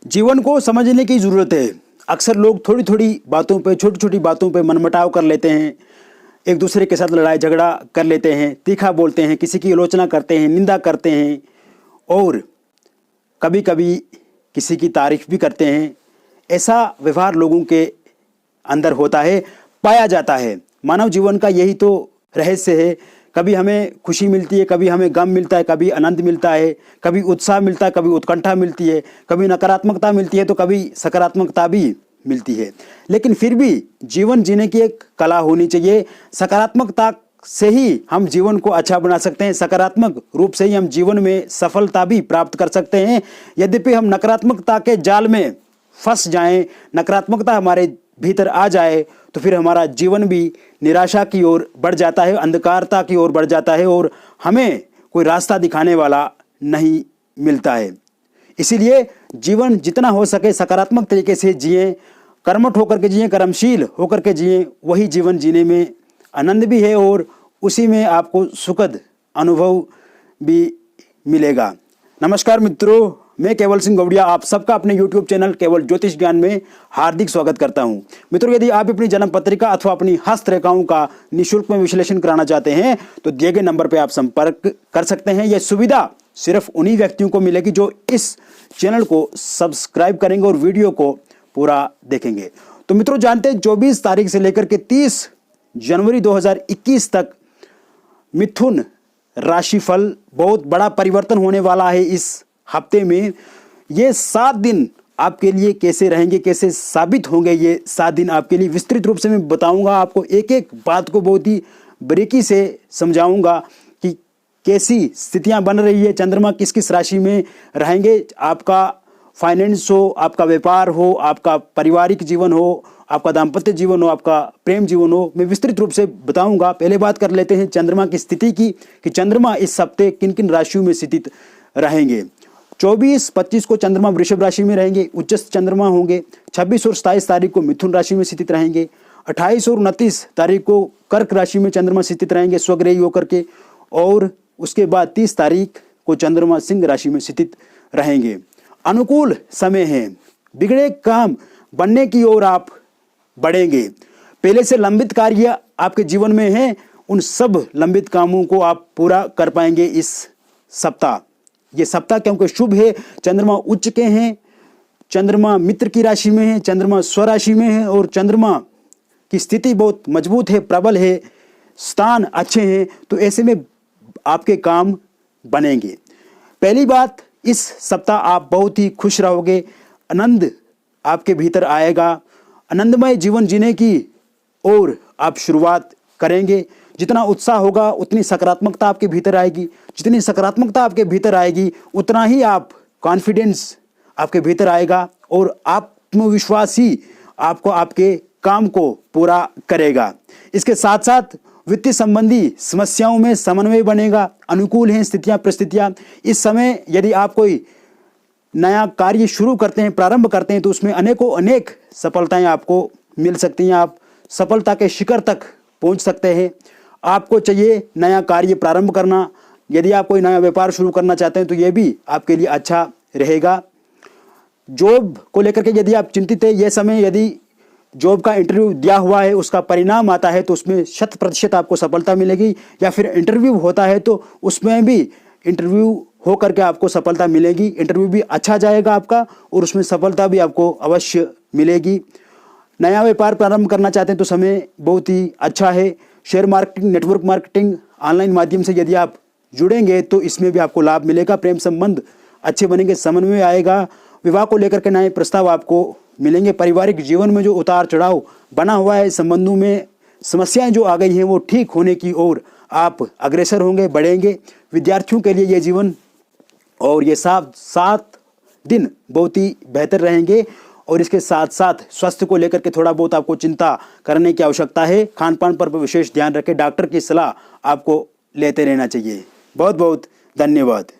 जीवन को समझने की ज़रूरत है। अक्सर लोग थोड़ी थोड़ी बातों पे, छोटी छोटी बातों पे मनमुटाव कर लेते हैं, एक दूसरे के साथ लड़ाई झगड़ा कर लेते हैं, तीखा बोलते हैं, किसी की आलोचना करते हैं, निंदा करते हैं और कभी कभी किसी की तारीफ भी करते हैं। ऐसा व्यवहार लोगों के अंदर होता है, पाया जाता है। मानव जीवन का यही तो रहस्य है। कभी हमें खुशी मिलती है, कभी हमें गम मिलता है, कभी आनंद मिलता है, कभी उत्साह मिलता है, कभी उत्कंठा मिलती है, कभी नकारात्मकता मिलती है तो कभी सकारात्मकता भी मिलती है। लेकिन फिर भी जीवन जीने की एक कला होनी चाहिए। सकारात्मकता से ही हम जीवन को अच्छा बना सकते हैं, सकारात्मक रूप से ही हम जीवन में सफलता भी प्राप्त कर सकते हैं। यद्यपि हम नकारात्मकता के जाल में फंस जाएं, नकारात्मकता हमारे भीतर आ जाए तो फिर हमारा जीवन भी निराशा की ओर बढ़ जाता है, अंधकारता की ओर बढ़ जाता है और हमें कोई रास्ता दिखाने वाला नहीं मिलता है। इसीलिए जीवन जितना हो सके सकारात्मक तरीके से जिएं, कर्मठ होकर के जिएं, कर्मशील होकर के जिएं। वही जीवन जीने में आनंद भी है और उसी में आपको सुखद अनुभव भी मिलेगा। नमस्कार मित्रों, मैं केवल सिंह गौड़िया आप सबका अपने YouTube चैनल केवल ज्योतिष ज्ञान में हार्दिक स्वागत करता हूं। मित्रों, यदि आप अपनी जन्म पत्रिका अथवा अपनी हस्तरेखाओं का निःशुल्क में विश्लेषण कराना चाहते हैं तो दिए गए नंबर पर आप संपर्क कर सकते हैं। यह सुविधा सिर्फ उन्हीं व्यक्तियों को मिलेगी जो इस चैनल को सब्सक्राइब करेंगे और वीडियो को पूरा देखेंगे। तो मित्रों, जानते हैं 24 तारीख से लेकर के 30 जनवरी 2021 तक मिथुन राशिफल बहुत बड़ा परिवर्तन होने वाला है। इस हफ्ते में ये 7 दिन आपके लिए कैसे रहेंगे, कैसे साबित होंगे, ये 7 दिन आपके लिए विस्तृत रूप से मैं बताऊंगा। आपको एक एक बात को बहुत ही बारीकी से समझाऊंगा कि कैसी स्थितियां बन रही है, चंद्रमा किस किस राशि में रहेंगे, आपका फाइनेंस हो, आपका व्यापार हो, आपका पारिवारिक जीवन हो, आपका दाम्पत्य जीवन हो, आपका प्रेम जीवन हो, मैं विस्तृत रूप से बताऊंगा। पहले बात कर लेते हैं चंद्रमा की स्थिति की कि चंद्रमा इस हफ्ते किन किन राशियों में स्थित रहेंगे। 24-25 को चंद्रमा वृषभ राशि में रहेंगे, उच्चस्थ चंद्रमा होंगे। 26 और 27 तारीख को मिथुन राशि में स्थित रहेंगे। 28 और 29 तारीख को कर्क राशि में चंद्रमा स्थित रहेंगे स्वग्रही होकर के, और उसके बाद 30 तारीख को चंद्रमा सिंह राशि में स्थित रहेंगे। अनुकूल समय है, बिगड़े काम बनने की ओर आप बढ़ेंगे। पहले से लंबित कार्य आपके जीवन में हैं, उन सब लंबित कामों को आप पूरा कर पाएंगे इस सप्ताह। ये सप्ताह क्योंकि शुभ है, चंद्रमा उच्च के हैं, चंद्रमा मित्र की राशि में है, चंद्रमा स्वराशि में है और चंद्रमा की स्थिति बहुत मजबूत है, प्रबल है, स्थान अच्छे हैं। तो ऐसे में आपके काम बनेंगे। पहली बात, इस सप्ताह आप बहुत ही खुश रहोगे, आनंद आपके भीतर आएगा, आनंदमय जीवन जीने की ओर आप शुरुआत करेंगे। जितना उत्साह होगा उतनी सकारात्मकता आपके भीतर आएगी, जितनी सकारात्मकता आपके भीतर आएगी उतना ही आप कॉन्फिडेंस आपके भीतर आएगा और आत्मविश्वास ही आपको आपके काम को पूरा करेगा। इसके साथ साथ वित्तीय संबंधी समस्याओं में समन्वय बनेगा, अनुकूल हैं स्थितियां परिस्थितियां। इस समय यदि आप कोई नया कार्य शुरू करते हैं, प्रारंभ करते हैं तो उसमें अनेक सफलताएं आपको मिल सकती हैं, आप सफलता के शिखर तक पहुंच सकते हैं। आपको चाहिए नया कार्य प्रारंभ करना, यदि आप कोई नया व्यापार शुरू करना चाहते हैं तो यह भी आपके लिए अच्छा रहेगा। जॉब को लेकर के यदि आप चिंतित है, यह समय यदि जॉब का इंटरव्यू दिया हुआ है उसका परिणाम आता है तो उसमें 100% आपको सफलता मिलेगी, या फिर इंटरव्यू होता है तो उसमें भी इंटरव्यू हो करके आपको सफलता मिलेगी। इंटरव्यू भी अच्छा जाएगा आपका और उसमें सफलता भी आपको अवश्य मिलेगी। नया व्यापार प्रारंभ करना चाहते हैं तो समय बहुत ही अच्छा है। Share marketing, network marketing, online माध्यम से यदि आप जुड़ेंगे तो इसमें भी आपको लाभ मिलेगा। प्रेम संबंध अच्छे बनेंगे, समन्वय आएगा। विवाह को लेकर के नए प्रस्ताव आपको मिलेंगे। पारिवारिक जीवन में जो उतार चढ़ाव बना हुआ है, संबंधों में समस्याएं जो आ गई हैं वो ठीक होने की ओर आप अग्रसर होंगे, बढ़ेंगे। विद्यार्थियों के लिए ये जीवन और ये 7 दिन बहुत ही बेहतर रहेंगे। और इसके साथ साथ स्वास्थ्य को लेकर के थोड़ा बहुत आपको चिंता करने की आवश्यकता है। खान पान पर विशेष ध्यान रखें, डॉक्टर की सलाह आपको लेते रहना चाहिए। बहुत बहुत धन्यवाद।